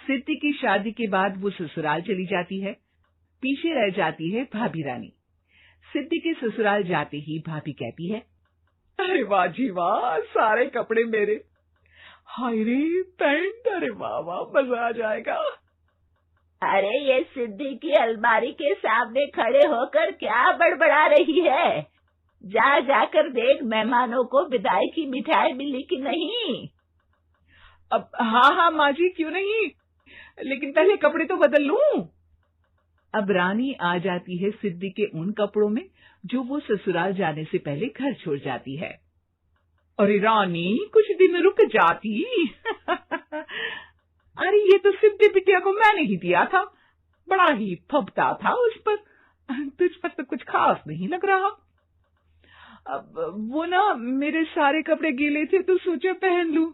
सिद्धि की शादी के बाद वो ससुराल चली जाती है। पीछे रह जाती है भाभी रानी। सिद्धि के ससुराल जाते ही भाभी कहती है, अरे वाह जी वाह, सारे कपड़े मेरे। हाय रे पैंट, अरे वाह वाह, मजा आ जाएगा। अरे ये सिद्धि की अलमारी के सामने खड़े होकर क्या बड़बड़ा रही है? जाकर देख मेहमानों को विदाई की मिठाई मिली कि नहीं। अब हाँ माँ जी, क्यों नहीं, लेकिन पहले कपड़े तो बदल लूं। अब रानी आ जाती है सिद्धि के उन कपड़ों में जो वो ससुराल जाने से पहले घर छोड़ जाती है। अरे रानी, कुछ दिन रुक जाती। अरे ये तो सिद्धि बिटिया को मैंने ही दिया था, बड़ा ही फबता था उस पर, तुझ पर तो कुछ खास नहीं लग रहा। अब वो ना मेरे सारे कपड़े गीले थे तो सोचा पहन लूं।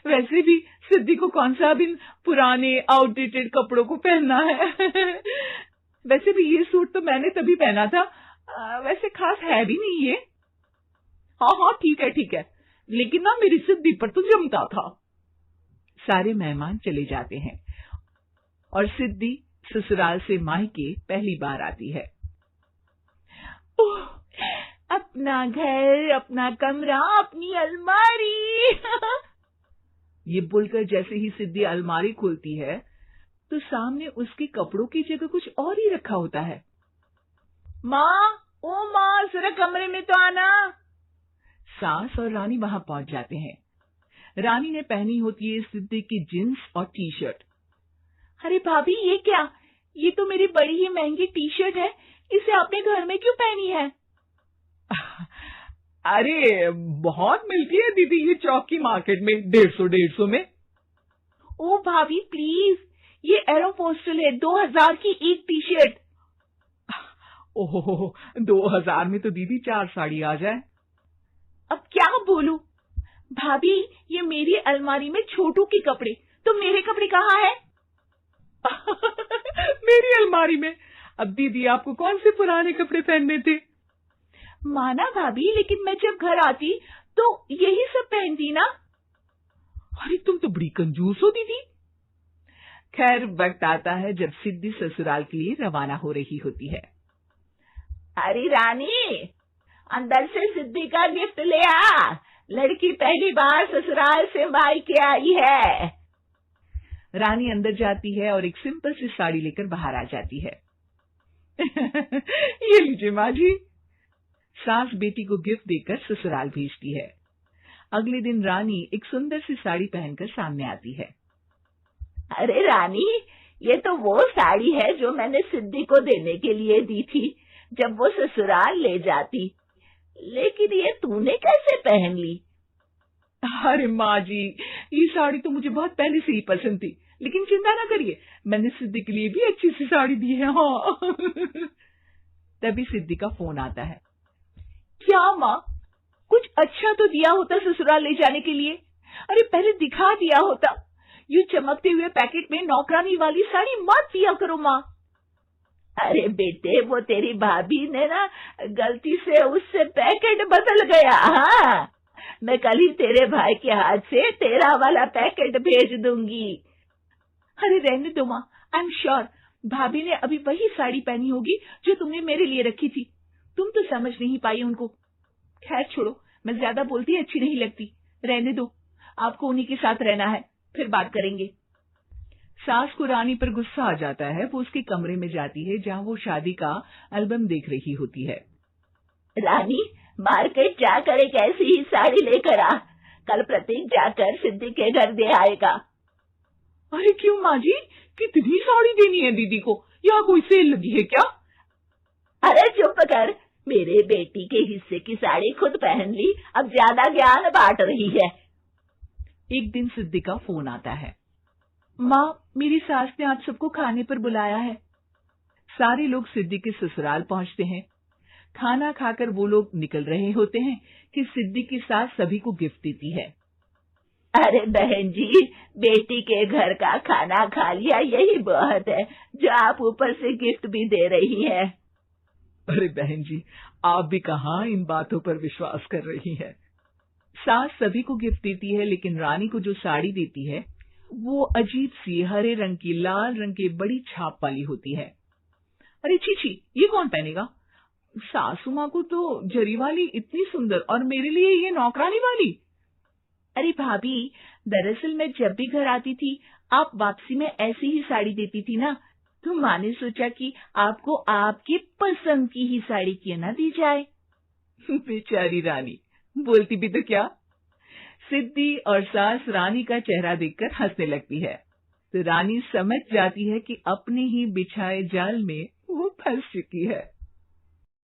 वैसे भी सिद्धि को कौन सा अभी पुराने आउटडेटेड कपड़ों को पहनना है। वैसे भी ये सूट तो मैंने तभी पहना था, वैसे खास है भी नहीं ये। हाँ ठीक है, लेकिन ना मेरी सिद्धि पर तो जमता था। सारे मेहमान चले जाते हैं और सिद्धि ससुराल से मायके पहली बार आती है। अपना घर, अपना कमरा, अपनी अलमारी। ये बोलकर जैसे ही सिद्धि अलमारी खोलती है तो सामने उसके कपड़ों की जगह कुछ और ही रखा होता है। माँ, जरा कमरे में तो आना। सास और रानी वहां पहुंच जाते हैं। रानी ने पहनी होती है सिद्धि की जींस और टी शर्ट। अरे भाभी, ये क्या? ये तो मेरी बड़ी ही महंगी टी शर्ट है, इसे आपने घर में क्यों पहनी है? अरे बहुत मिलती है दीदी ये चौक की मार्केट में, 150 में। ओ भाभी प्लीज, ये एरोपोस्टल है, 2000 की एक टी शर्ट। ओहो, 2000 में तो दीदी 4 साड़ी आ जाए। अब क्या बोलूं भाभी, ये मेरी अलमारी में छोटू के कपड़े, तो मेरे कपड़े कहाँ है? मेरी अलमारी में। अब दीदी आपको कौन से पुराने कपड़े पहनने थे? माना भाभी, लेकिन मैं जब घर आती तो यही सब पहनती ना। अरे तुम तो बड़ी कंजूस हो दीदी। खैर, वक्त आता है जब सिद्धि ससुराल के लिए रवाना हो रही होती है। अरे रानी, अंदर से सिद्धि का गिफ्ट ले आ, लड़की पहली बार ससुराल से मायके आई है। रानी अंदर जाती है और एक सिंपल सी साड़ी लेकर बाहर आ जाती है। ये लीजिए माँ जी। सास बेटी को गिफ्ट देकर ससुराल भेजती है। अगले दिन रानी एक सुंदर सी साड़ी पहनकर सामने आती है। अरे रानी, ये तो वो साड़ी है जो मैंने सिद्धि को देने के लिए दी थी जब वो ससुराल ले जाती, लेकिन ये तूने कैसे पहन ली? अरे माँ जी, ये साड़ी तो मुझे बहुत पहले से ही पसंद थी, लेकिन चिंता ना करिए, मैंने सिद्धि के लिए भी अच्छी सी साड़ी दी है। हाँ। तभी सिद्धि का फोन आता है। क्या माँ, कुछ अच्छा तो दिया होता ससुराल ले जाने के लिए, अरे पहले दिखा दिया होता। यूं चमकते हुए पैकेट में नौकरानी वाली साड़ी मत दिया करो माँ। अरे बेटे, वो तेरी भाभी ने ना गलती से उससे पैकेट बदल गया। हाँ, मैं कल ही तेरे भाई के हाथ से तेरा वाला पैकेट भेज दूंगी। अरे रहने दो माँ, आई एम श्योर भाभी ने अभी वही साड़ी पहनी होगी जो तुमने मेरे लिए रखी थी, तुम तो समझ नहीं पाई उनको। खैर छोड़ो, मैं ज्यादा बोलती अच्छी नहीं लगती, रहने दो, आपको उन्हीं के साथ रहना है, फिर बात करेंगे। सास को रानी पर गुस्सा आ जाता है। वो उसके कमरे में जाती है जहाँ वो शादी का एल्बम देख रही होती है। रानी, मार्केट जाकर एक ऐसी ही साड़ी लेकर आ, कल प्रतीक जाकर सिद्धि के घर दे आएगा। अरे क्यों माँ जी, कितनी साड़ी देनी है दीदी को? यहाँ कोई सेल लगी है क्या? अरे चुप कर, मेरे बेटी के हिस्से की साड़ी खुद पहन ली, अब ज्यादा ज्ञान बांट रही है। एक दिन सिद्धि का फोन आता है। माँ, मेरी सास ने आप सबको खाने पर बुलाया है। सारे लोग सिद्धि के ससुराल पहुंचते हैं। खाना खाकर वो लोग निकल रहे होते हैं कि सिद्धि की सास सभी को गिफ्ट देती है। अरे बहन जी, बेटी के घर का खाना खा लिया, यही बहुत है जो आप ऊपर से गिफ्ट भी दे रही है। अरे बहन जी, आप भी कहाँ इन बातों पर विश्वास कर रही है। सास सभी को गिफ्ट देती है, लेकिन रानी को जो साड़ी देती है वो अजीब सी हरे रंग की लाल रंग की बड़ी छाप वाली होती है। अरे छी, ये कौन पहनेगा? सासू माँ को तो जरी वाली इतनी सुंदर, और मेरे लिए ये नौकरानी वाली। अरे भाभी, दरअसल मैं जब भी घर आती थी आप वापसी में ऐसी ही साड़ी देती थी ना, तो माँ ने सोचा कि आपको आपकी पसंद की ही साड़ी क्यों ना दी जाए। बेचारी रानी, बोलती भी तो क्या। सिद्धि और सास रानी का चेहरा देखकर हंसने लगती है, तो रानी समझ जाती है कि अपने ही बिछाए जाल में वो फंस चुकी है।